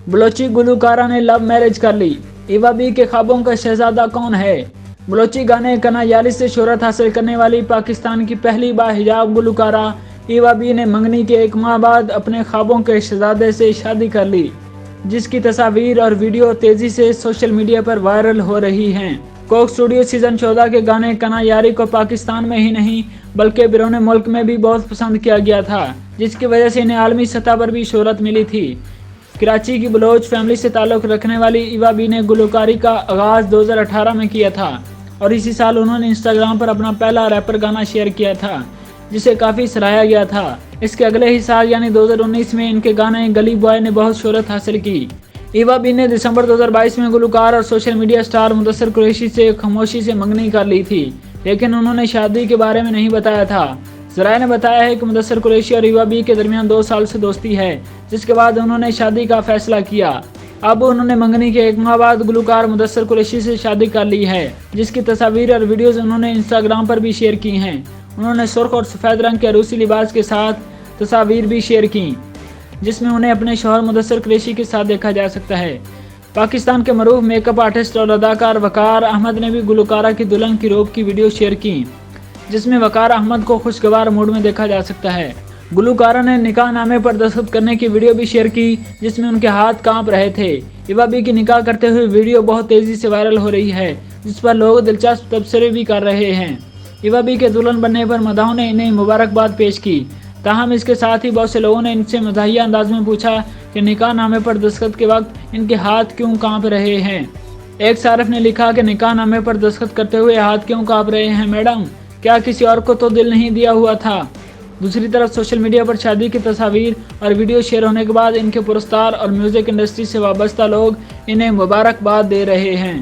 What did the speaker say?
बलोची गुलकारा ने love marriage कर ली। Eva B के ख्वाबों का शहजादा कौन है? बलोची गाने कनायारी से शोहरत हासिल करने वाली पाकिस्तान की पहली बाहिजाब गुलकारा ईवा बी ने मंगनी के 1 माह बाद अपने ख्वाबों के शहजादे से शादी कर ली, जिसकी तस्वीर और वीडियो तेजी से सोशल मीडिया पर वायरल हो रही हैं। कोक स्टूडियो सीजन 14 के गाने कनायारी को पाकिस्तान में ही नहीं बल्कि बैरून मुल्क में भी बहुत पसंद किया गया था, जिसकी वजह से इन्हें आलमी सतह पर भी शोहरत मिली थी। कराची की बलोच फैमिली से ताल्लुक़ रखने वाली ईवा बी ने गुलकारी का आगाज़ 2018 में किया था और इसी साल उन्होंने इंस्टाग्राम पर अपना पहला रैपर गाना शेयर किया था, जिसे काफ़ी सराहा गया था। इसके अगले ही साल यानी 2019 में इनके गाने गली बॉय ने बहुत शोहरत हासिल की। ईवा बी ने दिसंबर 2022 में गुलकार और social media star Mudassir Qureshi से खामोशी से मंगनी कर ली थी, लेकिन उन्होंने शादी के बारे में नहीं बताया था। ज़राए ने बताया है कि मुदस्सिर कुरैशी और ईवा बी के दरमियान 2 साल से दोस्ती है, जिसके बाद उन्होंने शादी का फैसला किया। अब उन्होंने मंगनी के 1 माह बाद गुलकार मुदस्सिर कुरैशी से शादी कर ली है, जिसकी तस्वीर और वीडियोज़ उन्होंने इंस्टाग्राम पर भी शेयर की हैं। उन्होंने सुर्ख और सफ़ेद रंग के रूसी लिबास के साथ तस्वीर भी शेयर की, जिसमें उन्हें अपने शौहर मुदस्सिर कुरैशी के साथ देखा जा सकता है। पाकिस्तान के मरूफ मेकअप आर्टिस्ट और अदाकार वकार अहमद ने भी गुलकारा की दुल्हन की रोब की वीडियो शेयर की, जिसमें वकार अहमद को खुशगवार मूड में देखा जा सकता है। गुलकारा ने निकाह नामे पर दस्तखत करने की वीडियो भी शेयर की, जिसमें उनके हाथ कांप रहे थे। ईवा बी की निकाह करते हुए वीडियो बहुत तेज़ी से वायरल हो रही है, जिस पर लोग दिलचस्प तबसरे भी कर रहे हैं। ईवा बी के दुल्हन बनने पर मदाहों ने इन्हें मुबारकबाद पेश की। ताहम इसके साथ ही बहुत से लोगों ने इनसे मज़ाहिया अंदाज में पूछा कि निकाह नामे पर दस्तखत के वक्त इनके हाथ क्यों कांप रहे हैं। एक सारिफ ने लिखा कि निकाह नामे पर दस्तखत करते हुए हाथ क्यों कांप रहे हैं मैडम, क्या किसी और को तो दिल नहीं दिया हुआ था। दूसरी तरफ सोशल मीडिया पर शादी की तस्वीर और वीडियो शेयर होने के बाद इनके पुरस्कार और म्यूज़िक इंडस्ट्री से वाबस्ता लोग इन्हें मुबारकबाद दे रहे हैं।